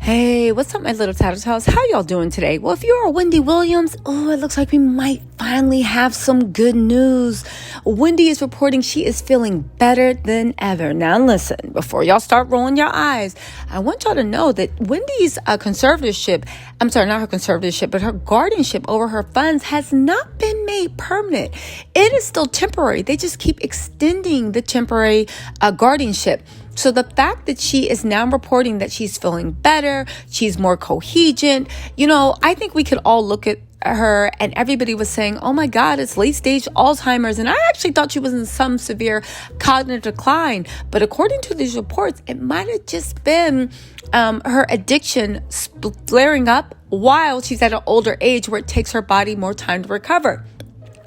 Hey, what's up, my little tattletales? How y'all doing today? Well, if you're a Wendy Williams, it looks like we might finally have some good news. Wendy is reporting she is feeling better than ever. Now, listen, before y'all start rolling your eyes, I want y'all to know that Wendy's conservatorship, not her conservatorship, but her guardianship over her funds has not been made permanent. It is still temporary. They just keep extending the temporary guardianship. So the fact that she is now reporting that she's feeling better, she's more coherent, I think we could all look at her and everybody was saying, oh my God, it's late stage Alzheimer's. And I actually thought she was in some severe cognitive decline. But according to these reports, it might have just been her addiction flaring up while she's at an older age where it takes her body more time to recover.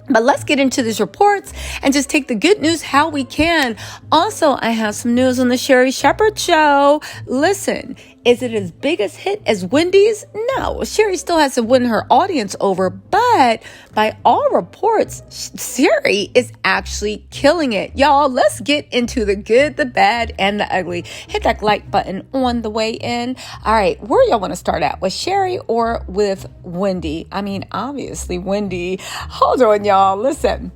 But let's get into these reports and just take the good news how we can. Also, I have some news on the Sherri Shepherd show. Listen, is it as big a hit as Wendy's? No, Sherri still has to win her audience over, but by all reports, Sherri is actually killing it. Y'all, let's get into the good, the bad, and the ugly. Hit that like button on the way in. All right, where y'all want to start at? With Sherri or with Wendy? Obviously Wendy. Hold on, y'all. Listen,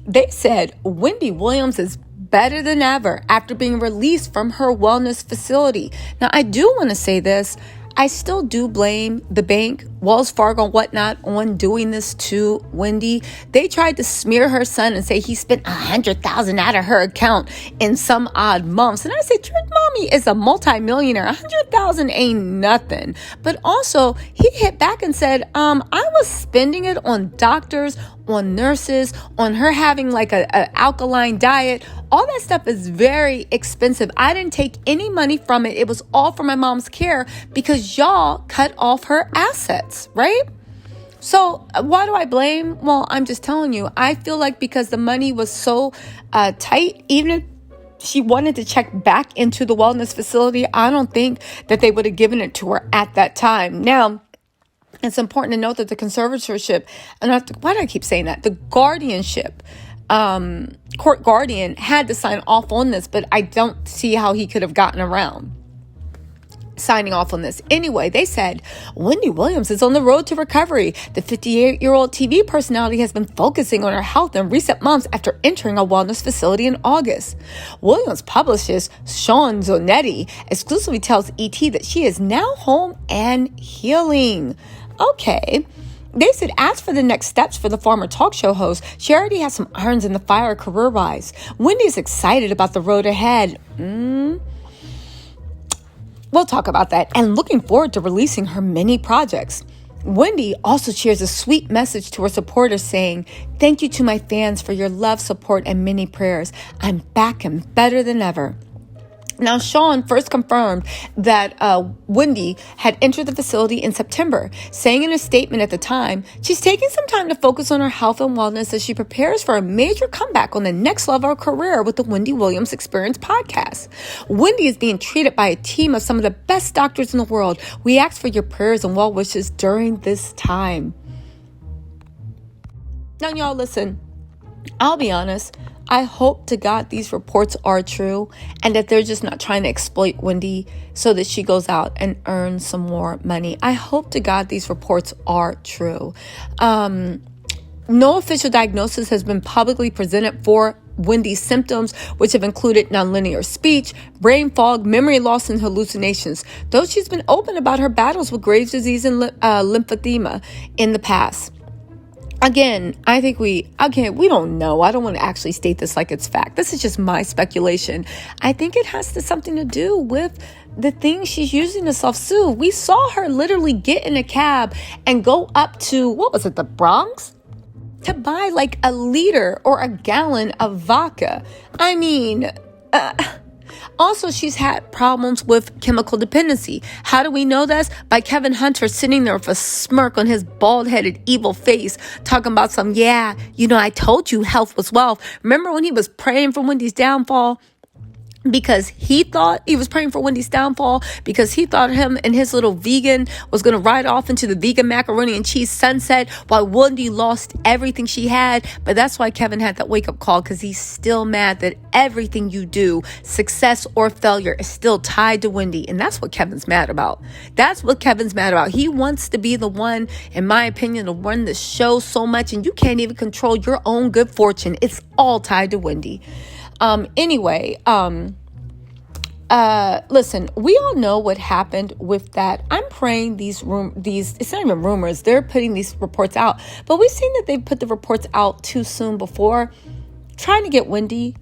they said Wendy Williams is better than ever after being released from her wellness facility. Now, I do want to say this. I still do blame the bank, Wells Fargo, whatnot, on doing this to Wendy. They tried to smear her son and say he spent $100,000 out of her account in some odd months. And I said, your mommy is a multimillionaire. $100,000 ain't nothing. But also, he hit back and said, I was spending it on doctors, on nurses, on her having like a alkaline diet. All that stuff is very expensive. I didn't take any money from it. It was all for my mom's care because y'all cut off her assets, right? So why do I blame? Well, I'm just telling you, I feel like because the money was so tight, even if she wanted to check back into the wellness facility, I don't think that they would have given it to her at that time. Now, it's important to note that the conservatorship, why do I keep saying that? The guardianship, court guardian had to sign off on this, but I don't see how he could have gotten around signing off on this. Anyway, they said Wendy Williams is on the road to recovery. The 58-year-old TV personality has been focusing on her health in recent months after entering a wellness facility in August. Williams publicist Sean Zonetti exclusively tells ET that she is now home and healing. Okay. They said, as for the next steps for the former talk show host, she already has some irons in the fire career-wise. Wendy's excited about the road ahead. We'll talk about that and looking forward to releasing her many projects. Wendy also shares a sweet message to her supporters saying, thank you to my fans for your love, support, and many prayers. I'm back and better than ever. Now, Sean first confirmed that Wendy had entered the facility in September, saying in a statement at the time, she's taking some time to focus on her health and wellness as she prepares for a major comeback on the next level of her career with the Wendy Williams Experience podcast. Wendy is being treated by a team of some of the best doctors in the world. We ask for your prayers and well wishes during this time. Now, y'all, listen, I'll be honest. I hope to God these reports are true and that they're just not trying to exploit Wendy so that she goes out and earns some more money. I hope to God these reports are true. No official diagnosis has been publicly presented for Wendy's symptoms, which have included nonlinear speech, brain fog, memory loss, and hallucinations, though she's been open about her battles with Graves' disease and lymphedema in the past. Again, I think we don't know. I don't want to actually state this like it's fact. This is just my speculation. I think it has something to do with the things she's using to self-soothe. We saw her literally get in a cab and go up to, the Bronx? To buy like a liter or a gallon of vodka. Also, she's had problems with chemical dependency. How do we know this? By Kevin Hunter sitting there with a smirk on his bald-headed evil face, talking about I told you health was wealth. Remember when he was praying for Wendy's downfall? because he thought he was praying for Wendy's downfall, because he thought him and his little vegan was going to ride off into the vegan macaroni and cheese sunset while Wendy lost everything she had. But that's why Kevin had that wake-up call, because he's still mad that everything you do, success or failure, is still tied to Wendy. And that's what Kevin's mad about. That's what Kevin's mad about. He wants to be the one, in my opinion, to run the show so much, and you can't even control your own good fortune. It's all tied to Wendy. Listen, we all know what happened with that. I'm praying these, it's not even rumors, they're putting these reports out, but we've seen that they've put the reports out too soon before, trying to get Wendy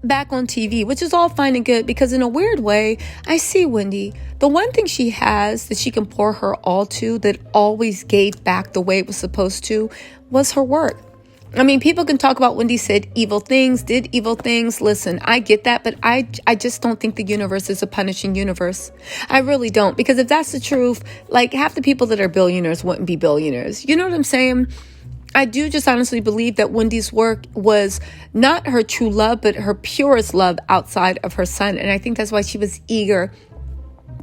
back on TV, which is all fine and good, because in a weird way, I see Wendy. The one thing she has that she can pour her all to, that always gave back the way it was supposed to, was her work. I mean, people can talk about Wendy said evil things, did evil things. Listen, I get that, but I just don't think the universe is a punishing universe. I really don't, because if that's the truth, like, half the people that are billionaires wouldn't be billionaires. You know what I'm saying? I do just honestly believe that Wendy's work was not her true love, but her purest love outside of her son. And I think that's why she was eager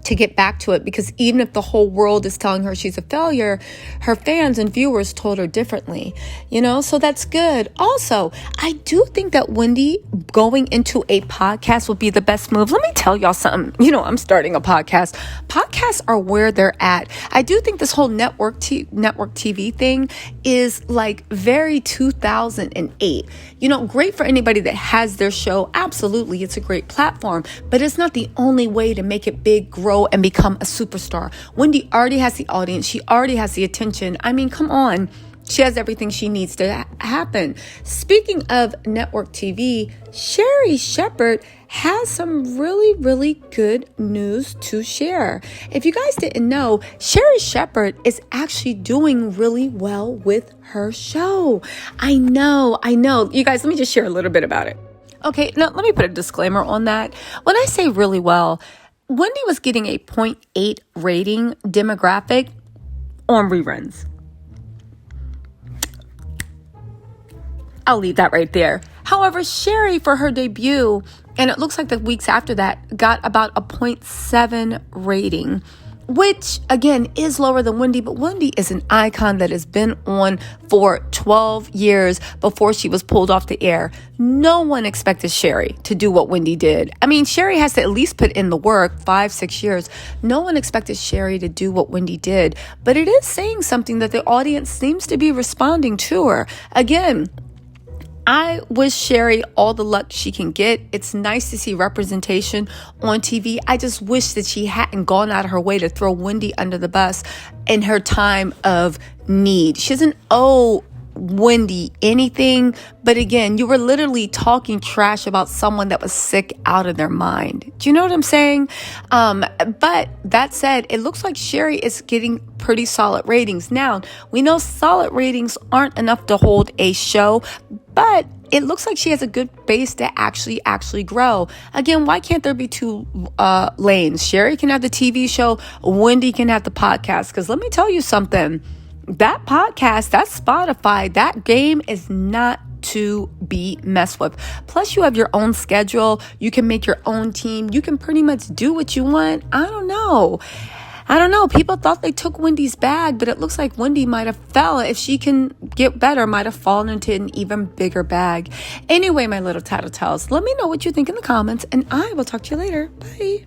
to get back to it, because even if the whole world is telling her she's a failure, her fans and viewers told her differently, so that's good. Also, I do think that Wendy going into a podcast would be the best move. Let me tell y'all something. I'm starting a podcast. Podcasts are where they're at. I do think this whole network TV thing is like very 2008. Great for anybody that has their show. Absolutely, it's a great platform, but it's not the only way to make it big, grow, and become a superstar. Wendy already has the audience. She already has the attention. I mean, come on. She has everything she needs to happen. Speaking of network TV, Sherri Shepherd has some really, really good news to share. If you guys didn't know, Sherri Shepherd is actually doing really well with her show. I know. You guys, let me just share a little bit about it. Okay, now let me put a disclaimer on that. When I say really well, Wendy was getting a 0.8 rating demographic on reruns. I'll leave that right there. However, Sherri, for her debut, and it looks like the weeks after that, got about a 0.7 rating, which again is lower than Wendy, but Wendy is an icon that has been on for 12 years before she was pulled off the air. No one expected Sherri to do what Wendy did. I mean, Sherri has to at least put in the work, 5-6 years. No one expected Sherri to do what Wendy did, but it is saying something that the audience seems to be responding to her. Again, I wish Sherri all the luck she can get. It's nice to see representation on TV. I just wish that she hadn't gone out of her way to throw Wendy under the bus in her time of need. She doesn't owe Wendy anything, but again, you were literally talking trash about someone that was sick out of their mind. Do you know what I'm saying? But that said, it looks like Sherri is getting pretty solid ratings. Now, we know solid ratings aren't enough to hold a show, but it looks like she has a good base to actually grow. Again, why can't there be two lanes? Sherri can have the TV show, Wendy can have the podcast. Because let me tell you something. That podcast, that Spotify, that game is not to be messed with. Plus, you have your own schedule. You can make your own team. You can pretty much do what you want. I don't know. People thought they took Wendy's bag, but it looks like Wendy might have fell. If she can get better, might have fallen into an even bigger bag. Anyway, my little tattletales, let me know what you think in the comments, and I will talk to you later. Bye.